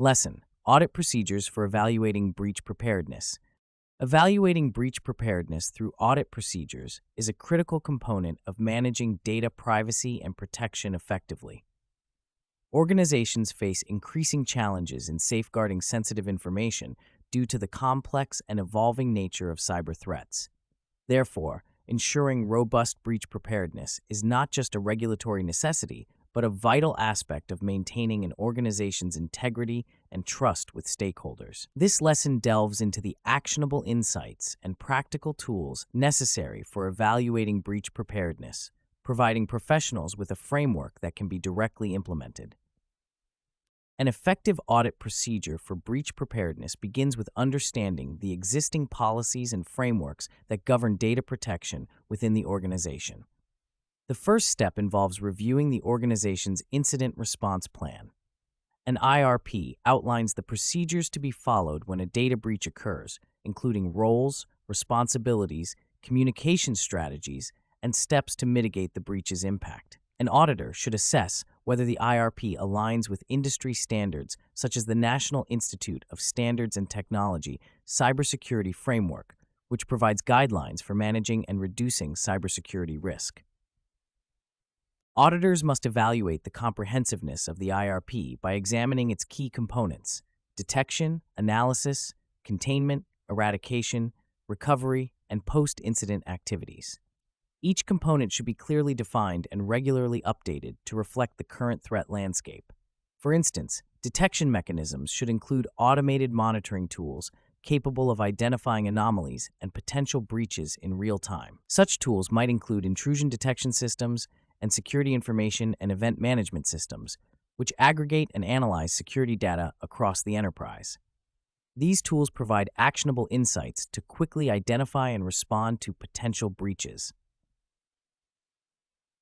Lesson: Audit procedures for evaluating breach preparedness. Evaluating breach preparedness through audit procedures is a critical component of managing data privacy and protection effectively. Organizations face increasing challenges in safeguarding sensitive information due to the complex and evolving nature of cyber threats. Therefore, ensuring robust breach preparedness is not just a regulatory necessity, but a vital aspect of maintaining an organization's integrity and trust with stakeholders. This lesson delves into the actionable insights and practical tools necessary for evaluating breach preparedness, providing professionals with a framework that can be directly implemented. An effective audit procedure for breach preparedness begins with understanding the existing policies and frameworks that govern data protection within the organization. The first step involves reviewing the organization's incident response plan. An IRP outlines the procedures to be followed when a data breach occurs, including roles, responsibilities, communication strategies, and steps to mitigate the breach's impact. An auditor should assess whether the IRP aligns with industry standards such as the National Institute of Standards and Technology Cybersecurity Framework, which provides guidelines for managing and reducing cybersecurity risk. Auditors must evaluate the comprehensiveness of the IRP by examining its key components: detection, analysis, containment, eradication, recovery, and post-incident activities. Each component should be clearly defined and regularly updated to reflect the current threat landscape. For instance, detection mechanisms should include automated monitoring tools capable of identifying anomalies and potential breaches in real time. Such tools might include intrusion detection systems and security information and event management systems, which aggregate and analyze security data across the enterprise. These tools provide actionable insights to quickly identify and respond to potential breaches.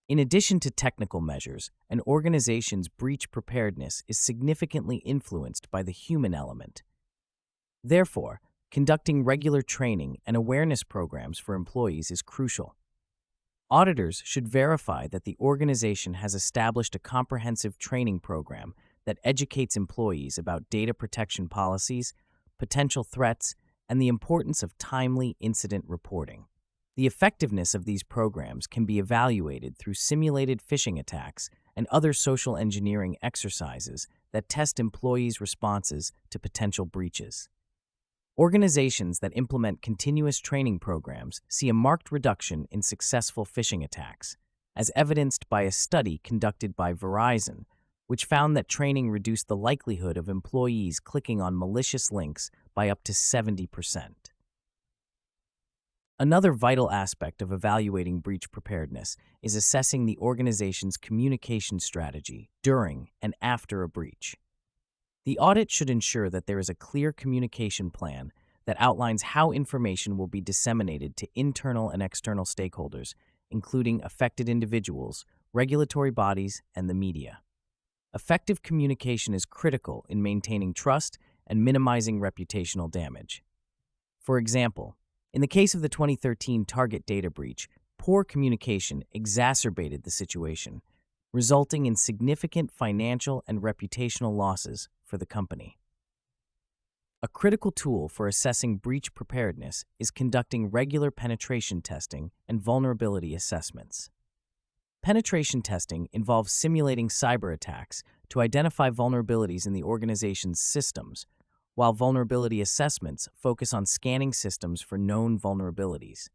In addition to technical measures, an organization's breach preparedness is significantly influenced by the human element. Therefore, conducting regular training and awareness programs for employees is crucial. Auditors should verify that the organization has established a comprehensive training program that educates employees about data protection policies, potential threats, and the importance of timely incident reporting. The effectiveness of these programs can be evaluated through simulated phishing attacks and other social engineering exercises that test employees' responses to potential breaches. Organizations that implement continuous training programs see a marked reduction in successful phishing attacks, as evidenced by a study conducted by Verizon, which found that training reduced the likelihood of employees clicking on malicious links by up to 70%. Another vital aspect of evaluating breach preparedness is assessing the organization's communication strategy during and after a breach. The audit should ensure that there is a clear communication plan that outlines how information will be disseminated to internal and external stakeholders, including affected individuals, regulatory bodies, and the media. Effective communication is critical in maintaining trust and minimizing reputational damage. For example, in the case of the 2013 Target data breach, poor communication exacerbated the situation, resulting in significant financial and reputational losses for the company. A critical tool for assessing breach preparedness is conducting regular penetration testing and vulnerability assessments. Penetration testing involves simulating cyber attacks to identify vulnerabilities in the organization's systems, while vulnerability assessments focus on scanning systems for known vulnerabilities.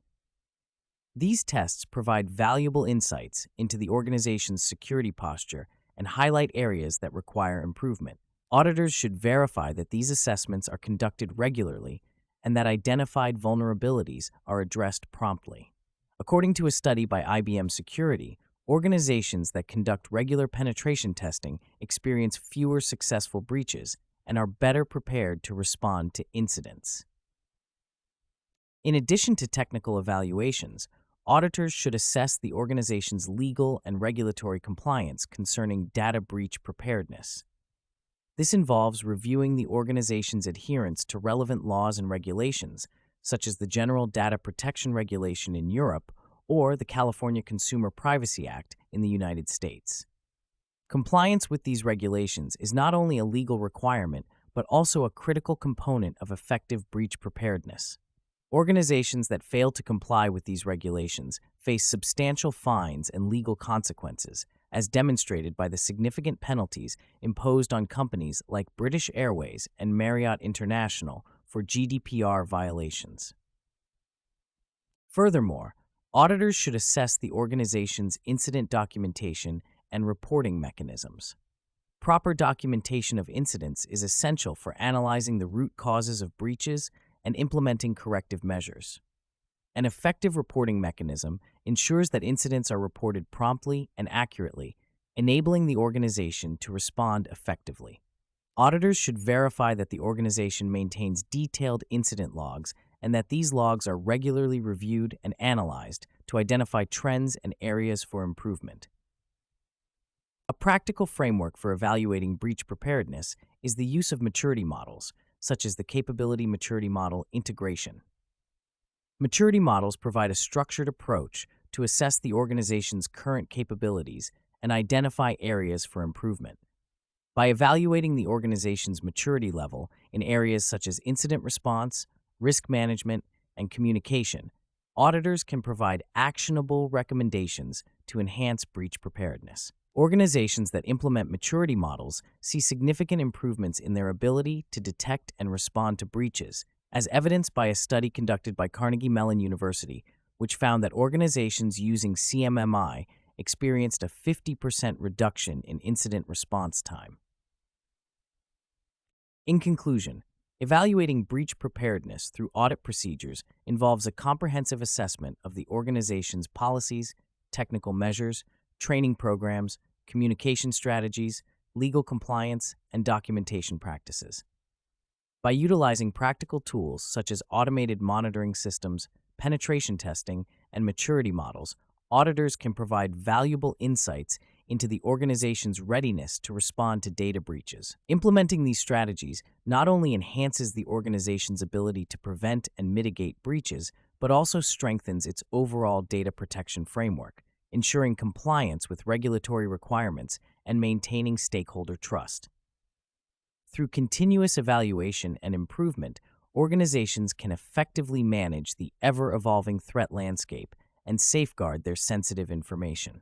These tests provide valuable insights into the organization's security posture and highlight areas that require improvement. Auditors should verify that these assessments are conducted regularly and that identified vulnerabilities are addressed promptly. According to a study by IBM Security, organizations that conduct regular penetration testing experience fewer successful breaches and are better prepared to respond to incidents. In addition to technical evaluations, auditors should assess the organization's legal and regulatory compliance concerning data breach preparedness. This involves reviewing the organization's adherence to relevant laws and regulations, such as the General Data Protection Regulation in Europe or the California Consumer Privacy Act in the United States. Compliance with these regulations is not only a legal requirement, but also a critical component of effective breach preparedness. Organizations that fail to comply with these regulations face substantial fines and legal consequences, as demonstrated by the significant penalties imposed on companies like British Airways and Marriott International for GDPR violations. Furthermore, auditors should assess the organization's incident documentation and reporting mechanisms. Proper documentation of incidents is essential for analyzing the root causes of breaches and implementing corrective measures. An effective reporting mechanism ensures that incidents are reported promptly and accurately, enabling the organization to respond effectively. Auditors should verify that the organization maintains detailed incident logs and that these logs are regularly reviewed and analyzed to identify trends and areas for improvement. A practical framework for evaluating breach preparedness is the use of maturity models, such as the Capability Maturity Model integration. Maturity models provide a structured approach to assess the organization's current capabilities and identify areas for improvement. By evaluating the organization's maturity level in areas such as incident response, risk management, and communication, auditors can provide actionable recommendations to enhance breach preparedness. Organizations that implement maturity models see significant improvements in their ability to detect and respond to breaches, as evidenced by a study conducted by Carnegie Mellon University, which found that organizations using CMMI experienced a 50% reduction in incident response time. In conclusion, evaluating breach preparedness through audit procedures involves a comprehensive assessment of the organization's policies, technical measures, training programs, communication strategies, legal compliance, and documentation practices. By utilizing practical tools such as automated monitoring systems, penetration testing, and maturity models, auditors can provide valuable insights into the organization's readiness to respond to data breaches. Implementing these strategies not only enhances the organization's ability to prevent and mitigate breaches, but also strengthens its overall data protection framework, ensuring compliance with regulatory requirements and maintaining stakeholder trust. Through continuous evaluation and improvement, organizations can effectively manage the ever-evolving threat landscape and safeguard their sensitive information.